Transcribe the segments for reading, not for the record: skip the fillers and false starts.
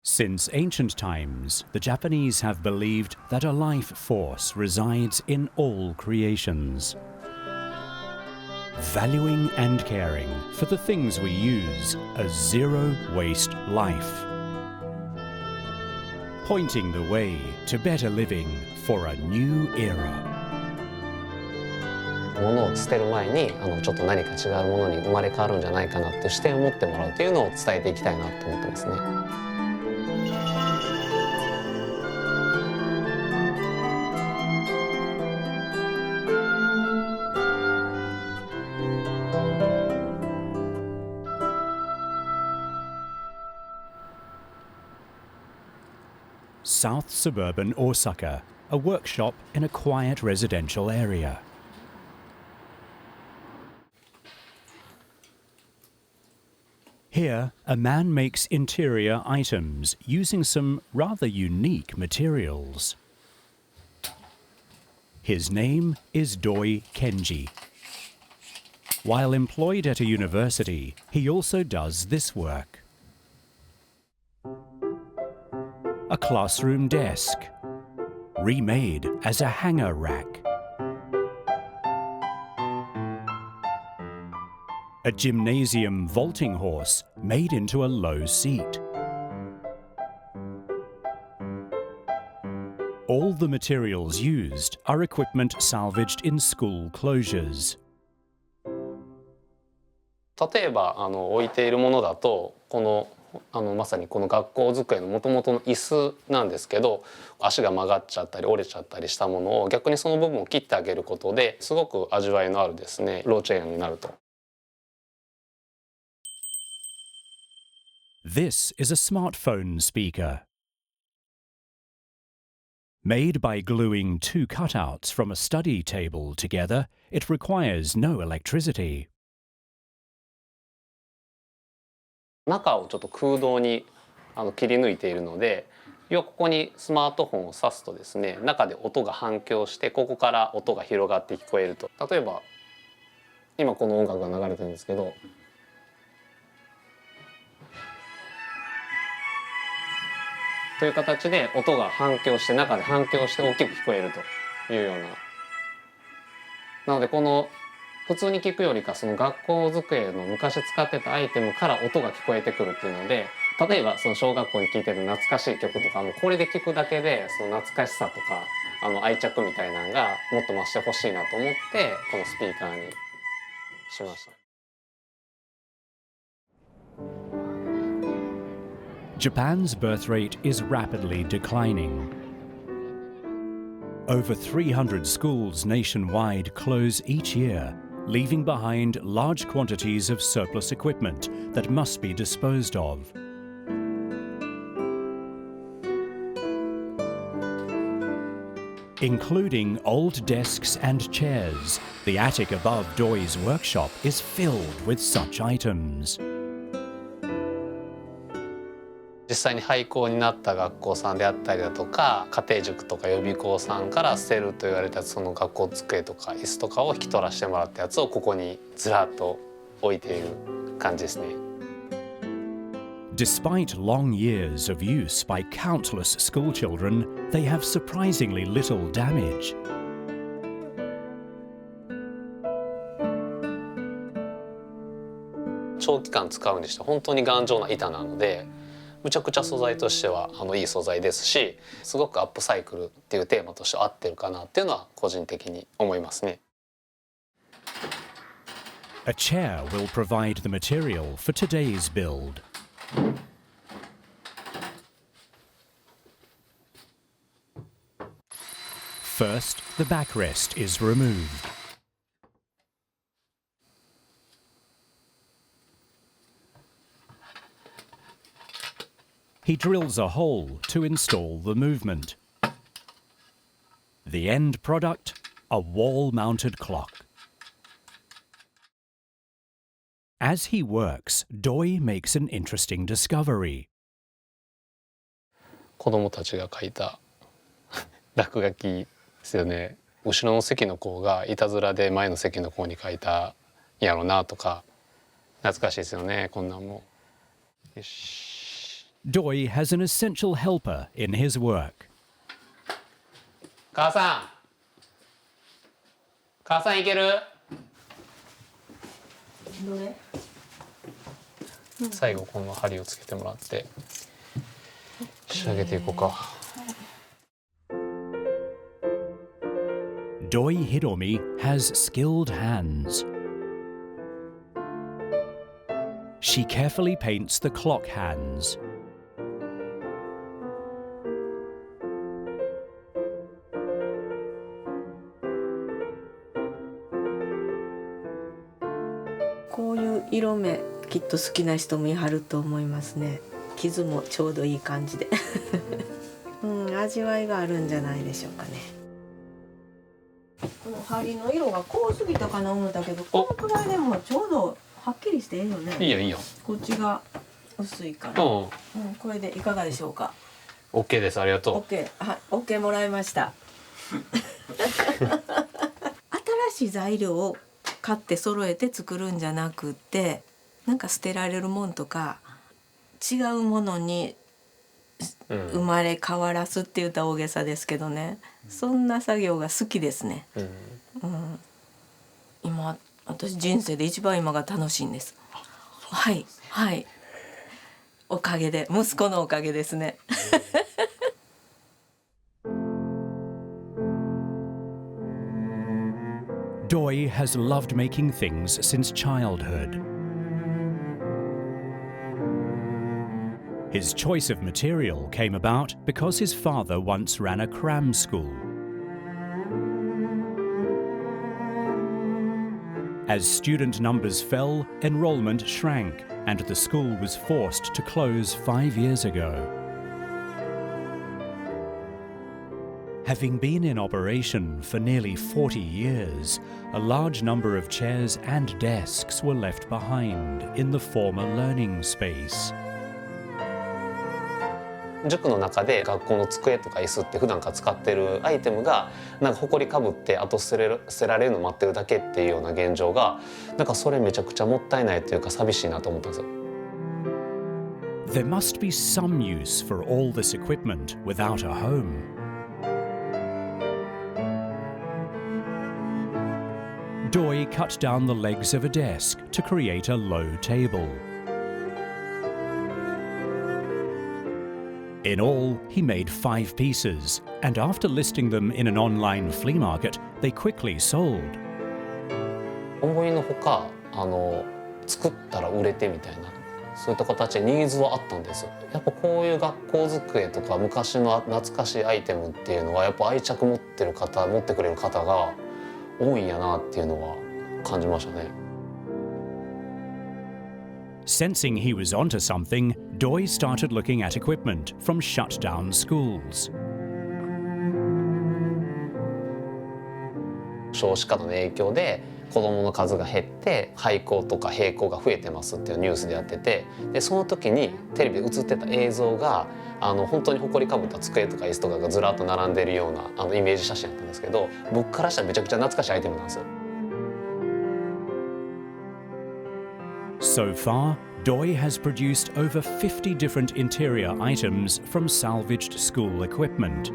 Since ancient times, the Japanese have believed that a life force resides in all creations. Valuing and caring for the things we use, a zero-waste life. Pointing the way to better living for a new era. 物を捨てる前にちょっと何か違うものに生まれ変わるんじゃないかなっていう視点を持ってもらうというのを伝えていきたいなと思ってますね。South suburban Osaka, a workshop in a quiet residential area. Here, a man makes interior items using some rather unique materials. His name is Doi Kenji. While employed at a university, he also does this work. A classroom desk, remade as a hanger rack. A gymnasium vaulting horse made into a low seat. All the materials used are equipment salvaged in school closures. 例えば置いているものだとこのまさにこの学校机のもともとの椅子なんですけど、足が曲がっちゃったり折れちゃったりしたものを逆にその部分を切ってあげることですごく味わいのあるですねローチェーンになると。This is a smartphone speaker. Made by gluing two cutouts from a study table together, it requires no electricity. 中をちょっと空洞に切り抜いているので、要はここにスマートフォンを挿すとですね、中で音が反響してここから音が広がって聞こえると。例えば今この音楽が流れてるんですけど、という形で音が反響して中で反響して大きく聞こえるというような。なのでこの普通に聞くよりかその学校机の昔使ってたアイテムから音が聞こえてくるっていうので、例えばその小学校に聴いてる懐かしい曲とかもこれで聞くだけでその懐かしさとか愛着みたいなのがもっと増してほしいなと思ってこのスピーカーにしました。Japan's birth rate is rapidly declining. Over 300 schools nationwide close each year, leaving behind large quantities of surplus equipment that must be disposed of. Including old desks and chairs, the attic above Doi's workshop is filled with such items. 実際に廃校になった学校さんであったりだとか家庭塾とか予備校さんから捨てると言われたその学校机とか椅子とかを引き取らせてもらったやつをここにずらっと置いている感じですね。Despite long years of use by countless school children, they have surprisingly little damage. 長期間使うにして本当に頑丈な板なのでむちゃくちゃ素材としてはいい素材ですし、すごくアップサイクルっていうテーマとして合ってるかなっていうのは個人的に思いますね。A chair will provide the material for today's build. First, the backrest is removed. He drills a hole to install the movement. The end product, a wall-mounted clock. As he works, Doi makes an interesting discovery. 子供たちが書いた落書きですよね。後ろの席の子がいたずらで前の席の子に書いたやろなとか懐かしいですよね。こんなんもよし Doi has an essential helper in his work. 母さん母さんいける？どれ？最後この針をつけてもらって仕上げていこうか。Doi Hiromi has skilled hands. She carefully paints the clock hands.こういう色目きっと好きな人もいはると思いますね。傷もちょうどいい感じで、味わいがあるんじゃないでしょうかね。この針の色が濃すぎたかな思ったけど、このくらいでもちょうどはっきりしていいよね。いいよいいよ。こっちが薄いから、これでいかがでしょうか。OK です、ありがとう。 OK、はい、OK もらいました新しい材料を買って揃えて作るんじゃなくて、なんか捨てられるもんとか違うものに生まれ変わらすって言ったら大げさですけどね、そんな作業が好きですね。今私人生で一番今が楽しいんです。はいはい、おかげで、息子のおかげですねDoi has loved making things since childhood. His choice of material came about because his father once ran a cram school. As student numbers fell, enrollment shrank, and the school was forced to close 5 years ago. Having been in operation for nearly 40 years, a large number of chairs and desks were left behind in the former learning space. 塾の中で学校の机とか椅子って普段から使ってるアイテムがなんか埃かぶってあと捨てられるの待ってるだけっていうような現状が、なんかそれめちゃくちゃもったいないというか寂しいなと思ったんですよ。There must be some use for all this equipment without a home. Doi cut down the legs of a desk to create a low table. In all, he made 5 pieces, and after listing them in an online flea market, they quickly sold. 思いのほか作ったら売れてみたいな、そういった形でニーズはあったんですよ。やっぱこういう学校机とか昔の懐かしいアイテムっていうのはやっぱ愛着持ってくれる方が多いんやなっていうのは感じましたね。Sensing he was onto something, Doi started looking at equipment from shut-down schools. 少子化の影響で子どもの数が減って廃校とか閉校が増えてますっていうニュースでやってて、でその時にテレビで映ってた映像が本当に埃かぶった机とか椅子とかがずらっと並んでるようなイメージ写真だったんですけど、僕からしたらめちゃくちゃ懐かしいアイテムなんですよ。So far, Doi has produced over 50 different interior items from salvaged school equipment.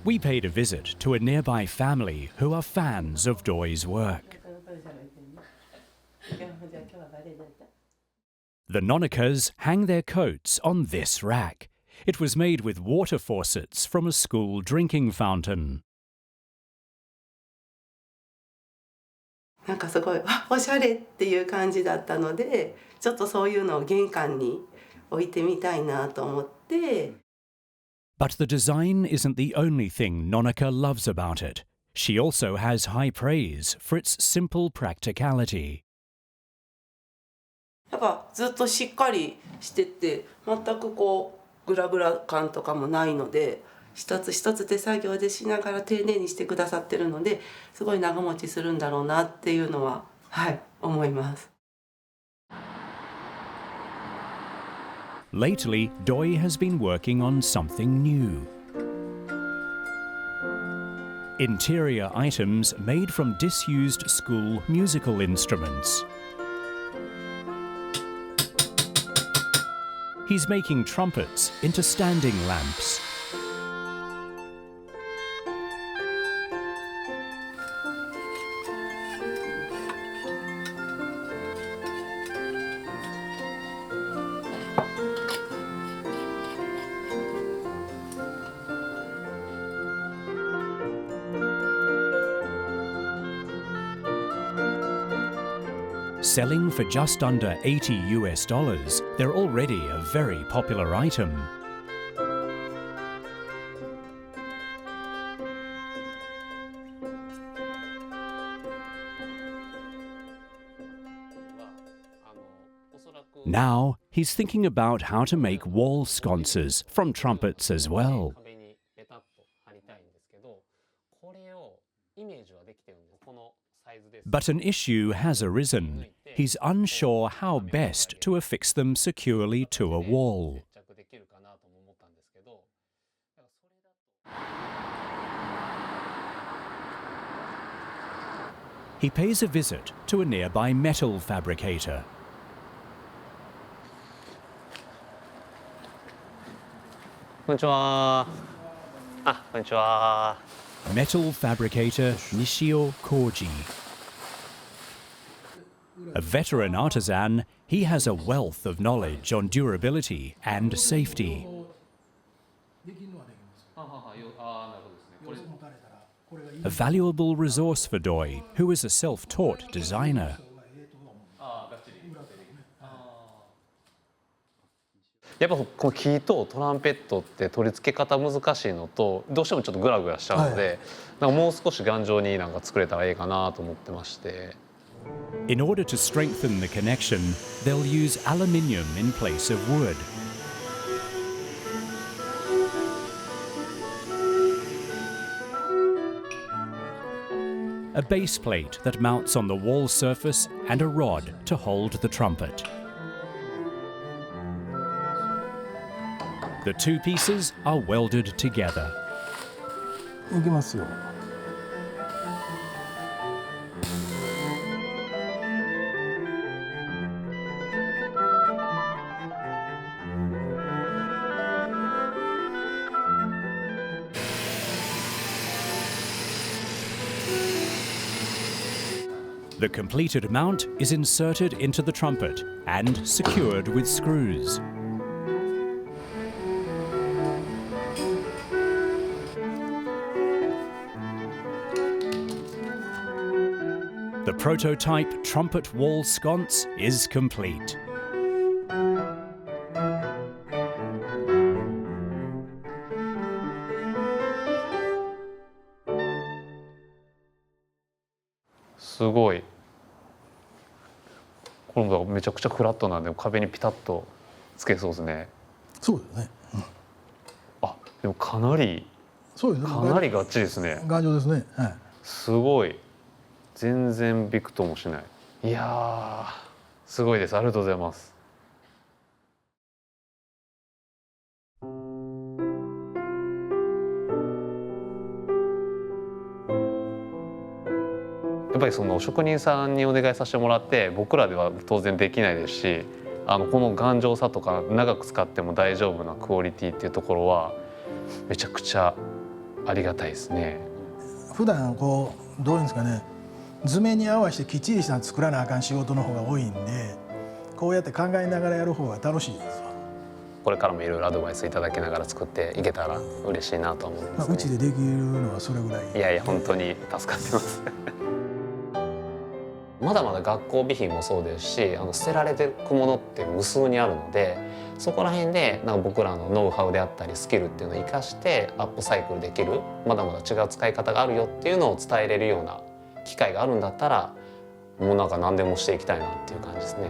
We paid a visit to a nearby family who are fans of Doi's work. The Nonakas hang their coats on this rack. It was made with water faucets from a school drinking fountain. なんかすごいおしゃれっていう感じだったので、ちょっとそういうのを玄関に置いてみたいなと思って。But the design isn't the only thing Nonaka loves about it. She also has high praise for its simple practicality. なんかずっとしっかりしてて、全くこうグラグラ感とかもないので、一つ一つ手作業でしながら丁寧にしてくださってるので、すごい長持ちするんだろうなっていうのは、はい、思います。Lately, Doi has been working on something new. Interior items made from disused school musical instruments. He's making trumpets into standing lamps. Selling for just under $80, they're already a very popular item. Now, he's thinking about how to make wall sconces from trumpets as well. But an issue has arisen. He's unsure how best to affix them securely to a wall. He pays a visit to a nearby metal fabricator. Konnichiwa. Konnichiwa. Metal fabricator Nishio Koji. A veteran artisan, he has a wealth of knowledge on durability and safety. A valuable resource for Doi, who is a self-taught designer. やっぱこのキーとトランペットって取り付け方難しいのとどうしてもちょっとグラグラしちゃうので、なんかもう少し頑丈になんか作れたらいいかなと思ってまして。 In order to strengthen the connection, they'll use aluminium in place of wood. A base plate that mounts on the wall surface and a rod to hold the trumpet. The two pieces are welded together. いきますよ。 The completed mount is inserted into the trumpet and secured with screws. The prototype trumpet wall sconce is complete.すごい。これもめちゃくちゃフラットなんで壁にピタッとつけそうですね。そうですね。あ、でもかなりがっちりですね。頑丈ですね。はい。すごい。全然びくともしない。いやー、すごいです。ありがとうございます。やっぱりその職人さんにお願いさせてもらって僕らでは当然できないですし、この頑丈さとか長く使っても大丈夫なクオリティっていうところはめちゃくちゃありがたいですね。普段こうどういうんですかね、図面に合わせてきっちりしたの作らなあかん仕事の方が多いんで、こうやって考えながらやる方が楽しいですわ。これからもいろいろアドバイスいただきながら作っていけたら嬉しいなと思いますね。うちでできるのはそれぐらい。いやいや本当に助かってます。まだまだ学校備品もそうですし、捨てられていくものって無数にあるので、そこら辺でなんか僕らのノウハウであったりスキルっていうのを生かしてアップサイクルできる、まだまだ違う使い方があるよっていうのを伝えれるような機会があるんだったら、もうなんか何でもしていきたいなっていう感じですね。